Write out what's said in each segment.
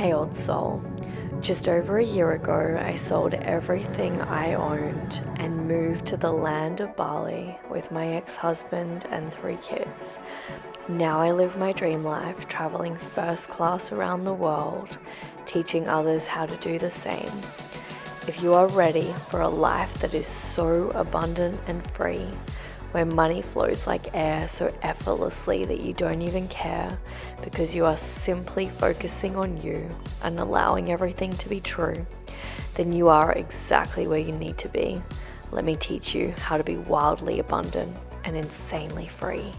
Hey, old soul. Just over a year ago, I sold everything I owned and moved to the land of Bali with my ex-husband and 3 kids. Now I live my dream life, traveling first class around the world, teaching others how to do the same. If you are ready for a life that is so abundant and free, where money flows like air so effortlessly that you don't even care because you are simply focusing on you and allowing everything to be true, then you are exactly where you need to be. Let me teach you how to be wildly abundant and insanely free.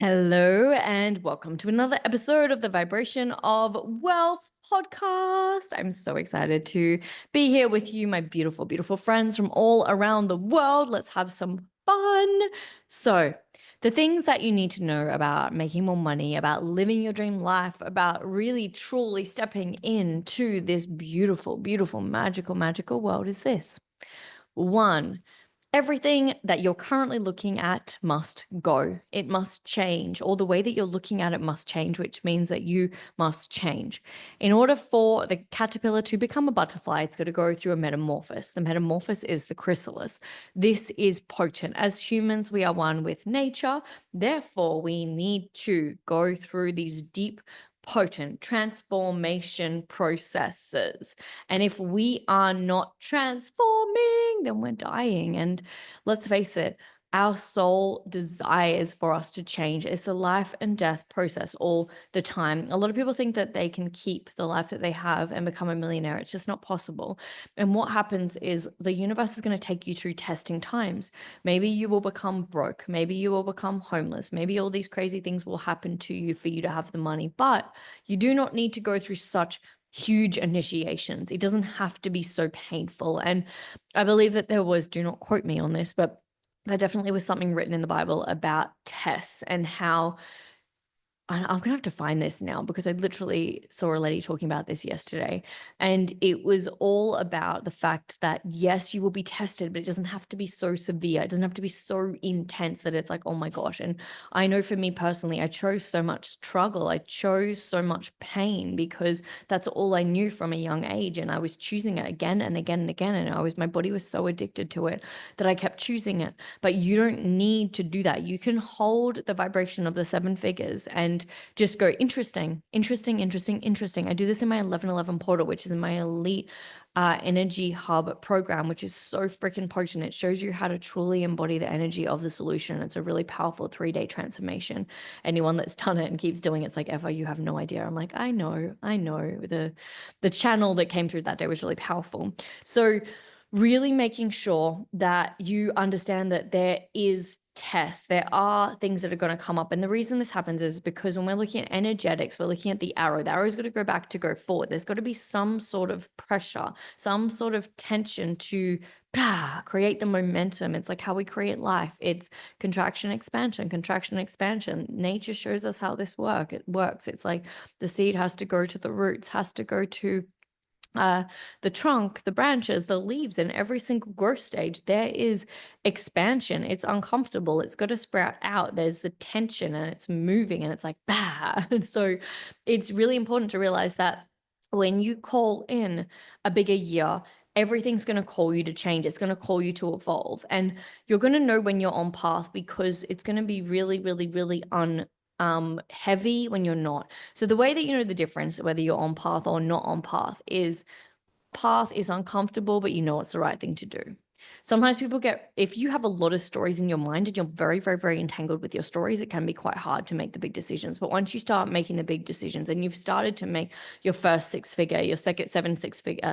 Hello, and welcome to another episode of the Vibration of Wealth podcast. I'm so excited to be here with you, my beautiful, beautiful friends from all around the world. Let's have some fun. So, the things that you need to know about making more money, about living your dream life, about really truly stepping into this beautiful, beautiful, magical, magical world is this. One, everything that you're currently looking at must go. It must change, or the way that you're looking at it must change, which means that you must change. In order for the caterpillar to become a butterfly, it's got to go through a metamorphosis. The metamorphosis is the chrysalis. This is potent. As humans, we are one with nature. Therefore, we need to go through these deep, potent transformation processes. And if we are not transforming, then we're dying. And let's face it, our soul desires for us to change. It's the life and death process all the time. A lot of people think that they can keep the life that they have and become a millionaire. It's just not possible. And what happens is the universe is going to take you through testing times. Maybe you will become broke. Maybe you will become homeless. Maybe all these crazy things will happen to you for you to have the money. But you do not need to go through such huge initiations. It doesn't have to be so painful. And I believe that there was, do not quote me on this, but there definitely was something written in the Bible about tests and how I'm gonna have to find this now because I literally saw a lady talking about this yesterday. And it was all about the fact that, yes, you will be tested, but it doesn't have to be so severe. It doesn't have to be so intense that it's like, oh my gosh. And I know for me personally, I chose so much struggle. I chose so much pain because that's all I knew from a young age. And I was choosing it again and again and again. And my body was so addicted to it that I kept choosing it. But you don't need to do that. You can hold the vibration of the 7 figures and just go interesting, interesting, interesting, interesting. I do this in my 1111 portal, which is in my elite energy hub program, which is so freaking potent. It shows you how to truly embody the energy of the solution. It's a really powerful 3-day transformation. Anyone that's done it and keeps doing it's like, Eva, you have no idea. I'm like, I know. The channel that came through that day was really powerful. So really making sure that you understand that there is tests, there are things that are going to come up. And the reason this happens is because when we're looking at energetics, we're looking at the arrow is going to go back to go forward. There's got to be some sort of pressure, some sort of tension to create the momentum. It's like how we create life. It's contraction, expansion, contraction, expansion. Nature shows us how this works. It's like the seed has to go to the roots, has to go to the trunk, the branches, the leaves, in every single growth stage, there is expansion. It's uncomfortable. It's got to sprout out. There's the tension and it's moving and it's like, bah. And so it's really important to realize that when you call in a bigger year, everything's going to call you to change. It's going to call you to evolve. And you're going to know when you're on path because it's going to be really, really, really heavy when you're not. So the way that you know the difference, whether you're on path or not on path is uncomfortable, but you know it's the right thing to do. Sometimes people if you have a lot of stories in your mind and you're very, very, very entangled with your stories, it can be quite hard to make the big decisions. But once you start making the big decisions and you've started to make your first 6-figure, your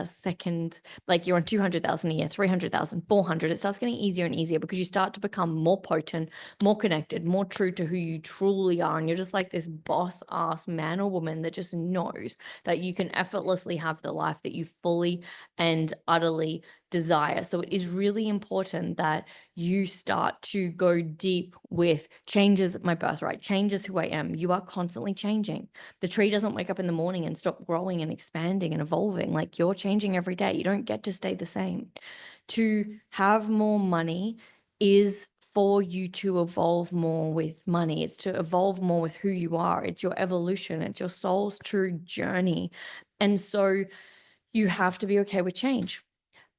second, like you're on 200,000 a year, 300,000, 400, it starts getting easier and easier because you start to become more potent, more connected, more true to who you truly are. And you're just like this boss ass man or woman that just knows that you can effortlessly have the life that you fully and utterly desire. So it is really important that you start to go deep with changes my birthright, changes who I am. You are constantly changing. The tree doesn't wake up in the morning and stop growing and expanding and evolving. Like, you're changing every day. You don't get to stay the same. To have more money is for you to evolve more with money. It's to evolve more with who you are. It's your evolution. It's your soul's true journey. And so you have to be okay with change.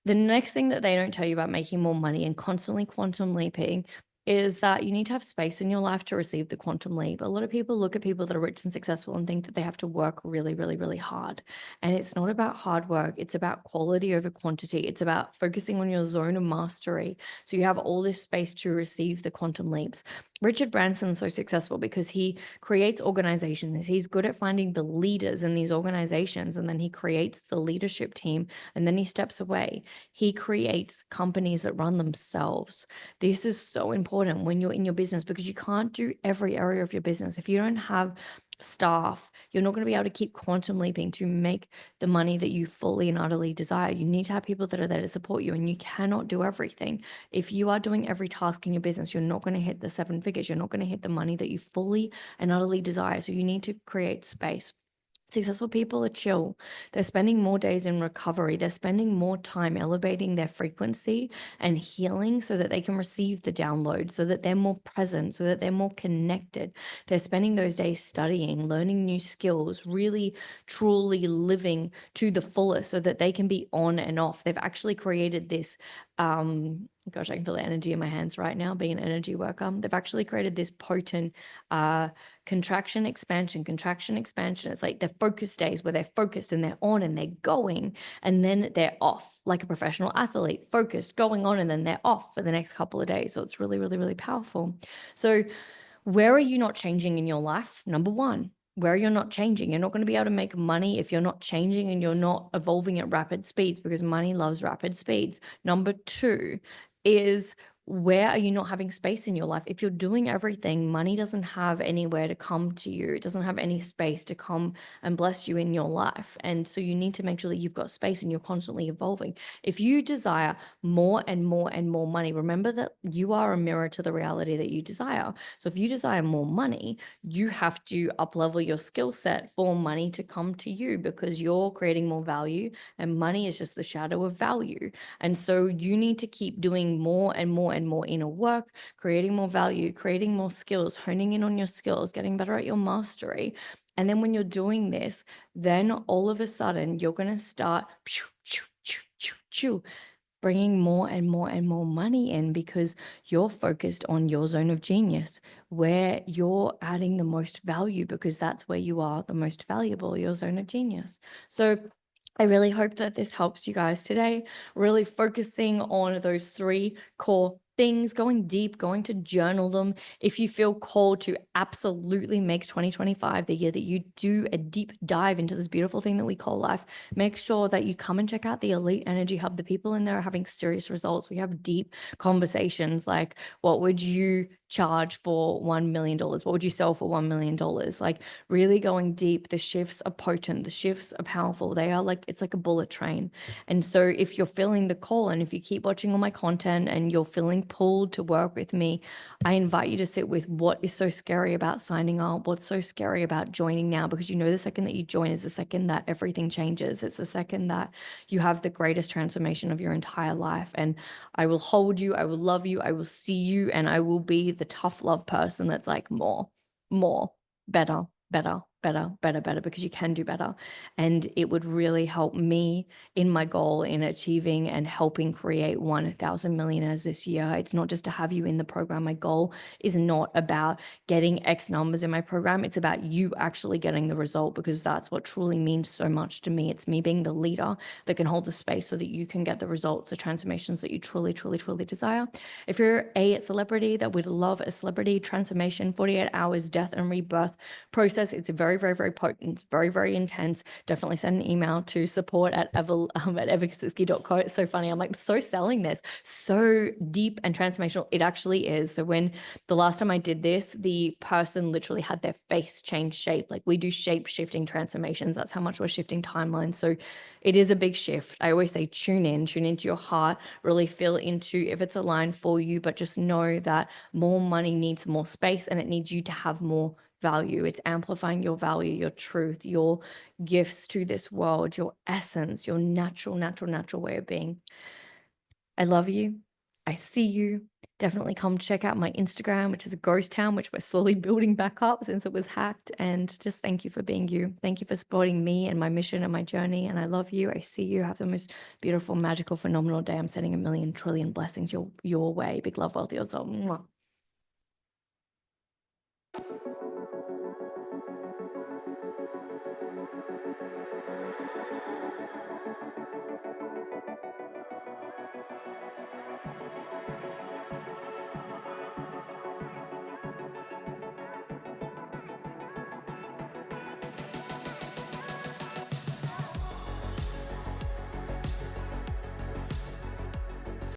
The next thing that they don't tell you about making more money and constantly quantum leaping is that you need to have space in your life to receive the quantum leap. A lot of people look at people that are rich and successful and think that they have to work really, really, really hard. And it's not about hard work. It's about quality over quantity. It's about focusing on your zone of mastery. So you have all this space to receive the quantum leaps. Richard Branson's so successful because he creates organizations. He's good at finding the leaders in these organizations, and then he creates the leadership team, and then he steps away. He creates companies that run themselves. This is so important when you're in your business, because you can't do every area of your business. If you don't have staff, you're not going to be able to keep quantum leaping to make the money that you fully and utterly desire. You need to have people that are there to support you, and you cannot do everything. If you are doing every task in your business, you're not going to hit the 7 figures. You're not going to hit the money that you fully and utterly desire. So you need to create space. Successful people are chill. They're spending more days in recovery. They're spending more time elevating their frequency and healing so that they can receive the download, so that they're more present, so that they're more connected. They're spending those days studying, learning new skills, really, truly living to the fullest so that they can be on and off. They've actually created this, gosh, I can feel the energy in my hands right now, being an energy worker. They've actually created this potent contraction, expansion, contraction, expansion. It's like the focus days where they're focused and they're on and they're going, and then they're off, like a professional athlete, focused, going on, and then they're off for the next couple of days. So it's really, really, really powerful. So where are you not changing in your life? Number one, where you're not changing. You're not going to be able to make money if you're not changing and you're not evolving at rapid speeds, because money loves rapid speeds. Number two is, where are you not having space in your life? If you're doing everything, money doesn't have anywhere to come to you. It doesn't have any space to come and bless you in your life. And so you need to make sure that you've got space and you're constantly evolving. If you desire more and more and more money, remember that you are a mirror to the reality that you desire. So if you desire more money, you have to up-level your skill set for money to come to you, because you're creating more value and money is just the shadow of value. And so you need to keep doing more and more and more inner work, creating more value, creating more skills, honing in on your skills, getting better at your mastery. And then when you're doing this, then all of a sudden you're going to start bringing more and more and more money in, because you're focused on your zone of genius, where you're adding the most value, because that's where you are the most valuable, your zone of genius. So I really hope that this helps you guys today, really focusing on those 3 core things, going deep, going to journal them. If you feel called to absolutely make 2025 the year that you do a deep dive into this beautiful thing that we call life, make sure that you come and check out the Elite Energy Hub. The people in there are having serious results. We have deep conversations like, what would you charge for $1 million? What would you sell for $1 million? Like, really going deep. The shifts are potent. The shifts are powerful. They are like, it's like a bullet train. And so if you're feeling the call, and if you keep watching all my content and you're feeling pulled to work with me, I invite you to sit with what is so scary about signing up, what's so scary about joining now, because you know the second that you join is the second that everything changes. It's the second that you have the greatest transformation of your entire life. And I will hold you, I will love you, I will see you, and I will be the tough love person that's like more, better, better, better, better, better, because you can do better. And it would really help me in my goal in achieving and helping create 1,000 millionaires this year. It's not just to have you in the program. My goal is not about getting X numbers in my program. It's about you actually getting the result, because that's what truly means so much to me. It's me being the leader that can hold the space so that you can get the results, the transformations that you truly, truly, truly desire. If you're a celebrity that would love a celebrity transformation, 48 hours death and rebirth process, it's very very, very, very potent, very, very intense. Definitely send an email to support at evakisitsky.co. It's so funny. I'm like, so selling this. So deep and transformational. It actually is. So when the last time I did this, the person literally had their face change shape. Like we do shape shifting transformations. That's how much we're shifting timelines. So it is a big shift. I always say tune into your heart, really feel into if it's aligned for you, but just know that more money needs more space and it needs you to have more value. It's amplifying your value, your truth, your gifts to this world, your essence, your natural way of being. I love you. I see you. Definitely come check out my Instagram, which is a ghost town, which we're slowly building back up since it was hacked. And just thank you for being you. Thank you for supporting me and my mission and my journey. And I love you. I see you. Have the most beautiful, magical, phenomenal day. I'm sending a million trillion blessings your way. Big love, wealthy, also.